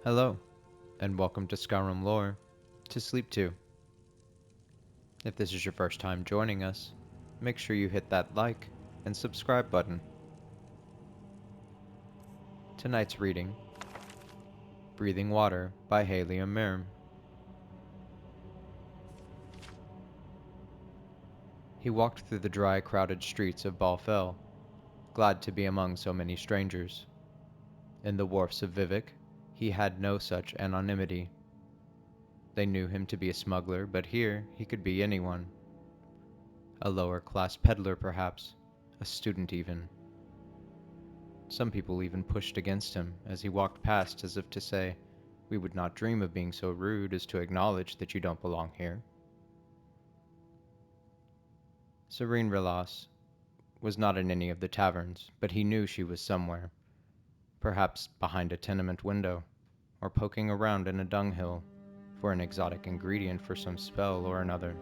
Hello, and welcome to Skyrim Lore to Sleep 2. If this is your first time joining us, make sure you hit that like and subscribe button. Tonight's reading, Breathing Water by Haley and Mirm. He walked through the dry, crowded streets of Balfell, glad to be among so many strangers. In the wharfs of Vivek, he had no such anonymity. They knew him to be a smuggler, but here he could be anyone. A lower-class peddler, perhaps, a student even. Some people even pushed against him as he walked past as if to say, "We would not dream of being so rude as to acknowledge that you don't belong here." Serene Relas was not in any of the taverns, but he knew she was somewhere, perhaps behind a tenement window, or poking around in a dunghill for an exotic ingredient for some spell or another.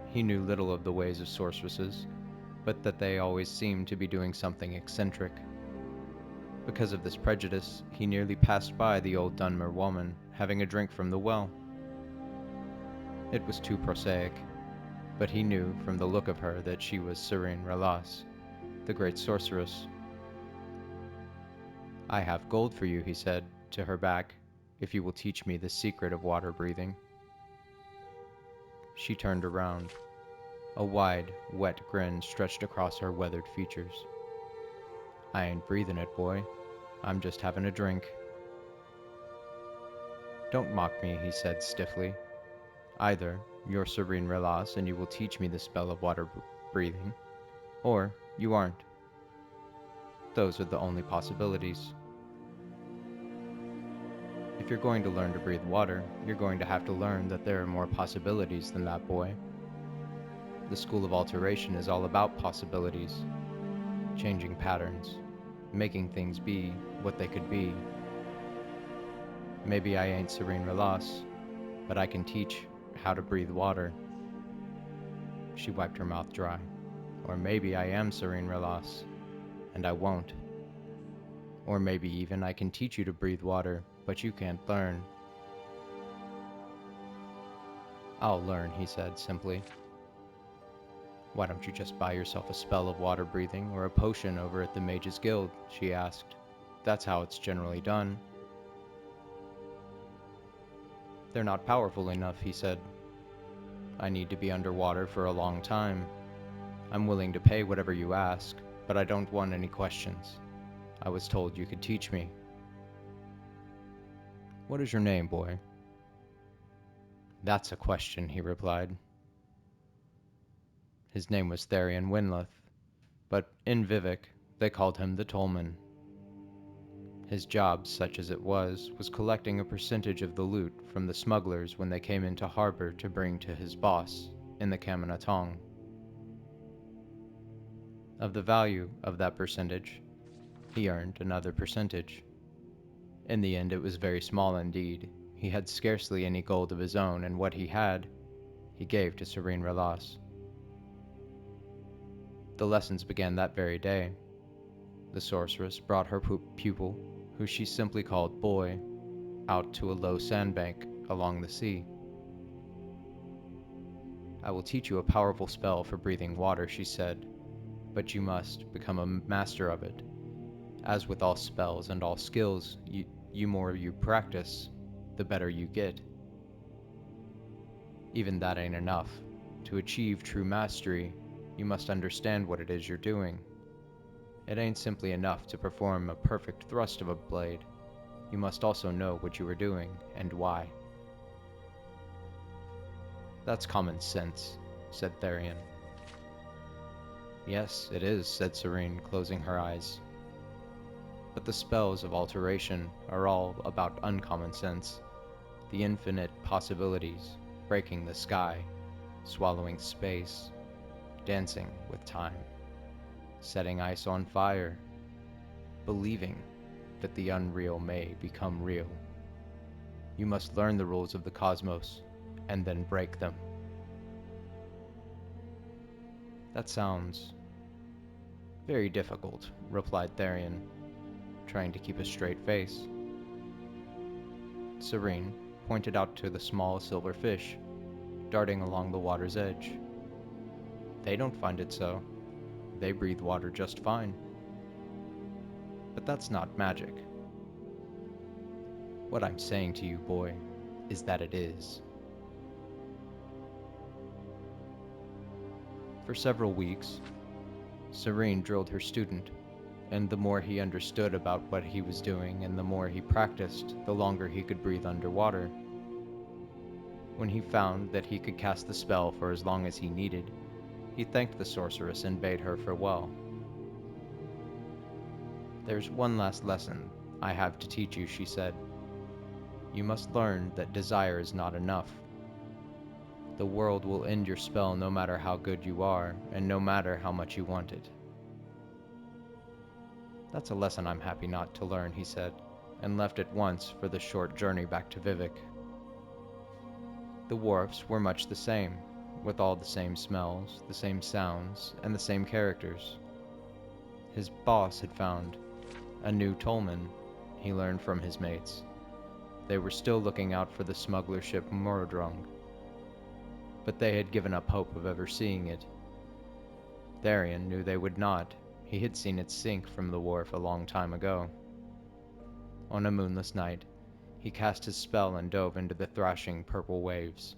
He knew little of the ways of sorceresses, but that they always seemed to be doing something eccentric. Because of this prejudice, he nearly passed by the old Dunmer woman, having a drink from the well. It was too prosaic, but he knew from the look of her that she was Serene Relas, the great sorceress. "I have gold for you," he said, to her back, "if you will teach me the secret of water breathing." She turned around. A wide, wet grin stretched across her weathered features. "I ain't breathing it, boy. I'm just having a drink." "Don't mock me," he said stiffly. "Either you're Serene Relas and you will teach me the spell of water breathing, or you aren't. Those are the only possibilities. If you're going to learn to breathe water, you're going to have to learn that there are more possibilities than that, boy. The School of Alteration is all about possibilities, changing patterns, making things be what they could be. Maybe I ain't Serene Relas, but I can teach how to breathe water." She wiped her mouth dry. "Or maybe I am Serene Relas, and I won't. Or maybe even I can teach you to breathe water, but you can't learn." "I'll learn," he said simply. "Why don't you just buy yourself a spell of water breathing or a potion over at the Mage's Guild?" she asked. "That's how it's generally done." "They're not powerful enough," he said. "I need to be underwater for a long time. I'm willing to pay whatever you ask, but I don't want any questions. I was told you could teach me." "What is your name, boy?" "That's a question," he replied. His name was Tharian Winleth, but in Vivek they called him the Tollman. His job, such as it was collecting a percentage of the loot from the smugglers when they came into harbor to bring to his boss in the Kamanatong. Of the value of that percentage, he earned another percentage. In the end, it was very small indeed. He had scarcely any gold of his own, and what he had, he gave to Serene Relas. The lessons began that very day. The sorceress brought her pupil, who she simply called Boy, out to a low sandbank along the sea. "I will teach you a powerful spell for breathing water," she said, "but you must become a master of it. As with all spells and all skills, you more you practice, the better you get. Even that ain't enough. To achieve true mastery, you must understand what it is you're doing. It ain't simply enough to perform a perfect thrust of a blade. You must also know what you are doing and why." "That's common sense," said Tharian. "Yes, it is," said Serene, closing her eyes. "But the spells of alteration are all about uncommon sense, the infinite possibilities, breaking the sky, swallowing space, dancing with time, setting ice on fire, believing that the unreal may become real. You must learn the rules of the cosmos, and then break them." "That sounds very difficult," replied Tharian. trying to keep a straight face. Serene pointed out to the small silver fish, darting along the water's edge. They don't find it so. They breathe water just fine. But that's not magic. What I'm saying to you, boy, is that it is. For several weeks, Serene drilled her student, and the more he understood about what he was doing and the more he practiced, the longer he could breathe underwater. When he found that he could cast the spell for as long as he needed, he thanked the sorceress and bade her farewell. "There's one last lesson I have to teach you," she said. "You must learn that desire is not enough. The world will end your spell no matter how good you are, and no matter how much you want it." "That's a lesson I'm happy not to learn," he said, and left at once for the short journey back to Vivek. The wharfs were much the same, with all the same smells, the same sounds, and the same characters. His boss had found a new tollman, he learned from his mates. They were still looking out for the smuggler ship Morodrung, but they had given up hope of ever seeing it. Tharian knew they would not. He had seen it sink from the wharf a long time ago. On a moonless night, he cast his spell and dove into the thrashing purple waves.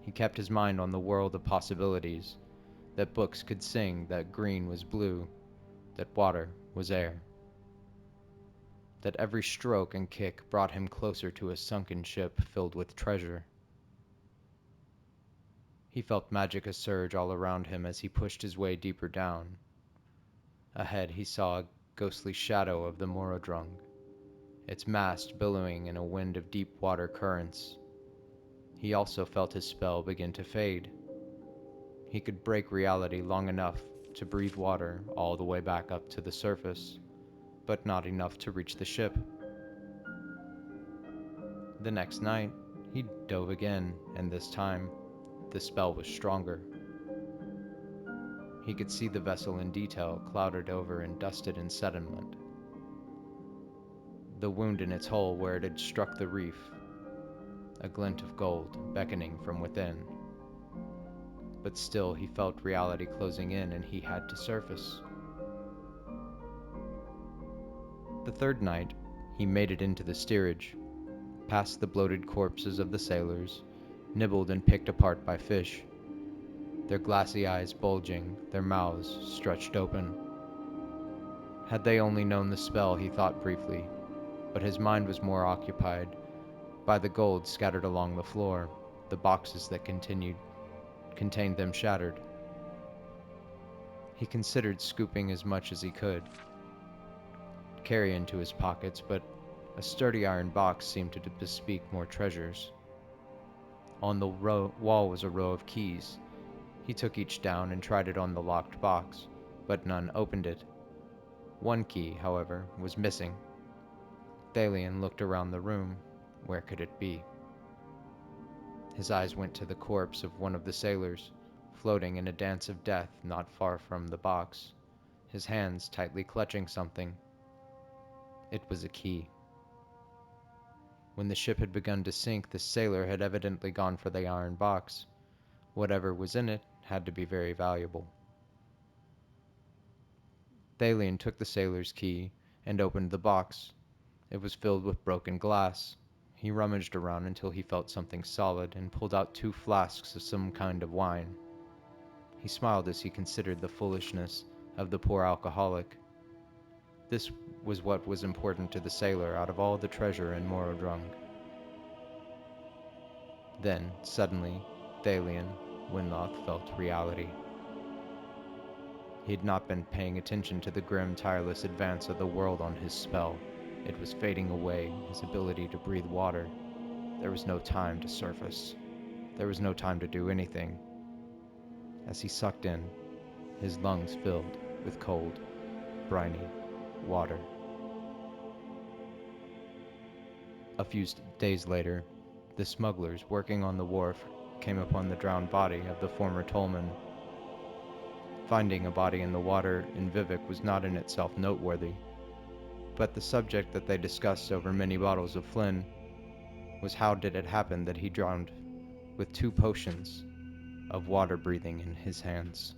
He kept his mind on the world of possibilities, that books could sing that green was blue, that water was air, that every stroke and kick brought him closer to a sunken ship filled with treasure. He felt magic surge all around him as he pushed his way deeper down. Ahead he saw a ghostly shadow of the Morodrung, its mast billowing in a wind of deep water currents. He also felt his spell begin to fade. He could break reality long enough to breathe water all the way back up to the surface, but not enough to reach the ship. The next night, he dove again, and this time, the spell was stronger. He could see the vessel in detail, clouded over and dusted in sediment. The wound in its hull where it had struck the reef, a glint of gold beckoning from within. But still he felt reality closing in, and he had to surface. The third night, he made it into the steerage, past the bloated corpses of the sailors, nibbled and picked apart by fish, their glassy eyes bulging, their mouths stretched open. Had they only known the spell, he thought briefly, but his mind was more occupied by the gold scattered along the floor, the boxes that contained them shattered. He considered scooping as much as he could carry into his pockets, but a sturdy iron box seemed to bespeak more treasures. On the wall was a row of keys. He took each down and tried it on the locked box, but none opened it. One key, however, was missing. Thalion looked around the room. Where could it be? His eyes went to the corpse of one of the sailors, floating in a dance of death not far from the box, his hands tightly clutching something. It was a key. When the ship had begun to sink, the sailor had evidently gone for the iron box. Whatever was in it had to be very valuable. Thalion took the sailor's key and opened the box. It was filled with broken glass. He rummaged around until he felt something solid and pulled out 2 flasks of some kind of wine. He smiled as he considered the foolishness of the poor alcoholic. This was what was important to the sailor out of all the treasure in Morodrung. Then, suddenly, Thalion Winloth felt reality. He had not been paying attention to the grim, tireless advance of the world on his spell. It was fading away, his ability to breathe water. There was no time to surface. There was no time to do anything. As he sucked in, his lungs filled with cold, briny water. A few days later, the smugglers working on the wharf came upon the drowned body of the former tollman. Finding a body in the water in Vivek was not in itself noteworthy. But the subject that they discussed over many bottles of Flynn was how did it happen that he drowned with 2 potions of water breathing in his hands.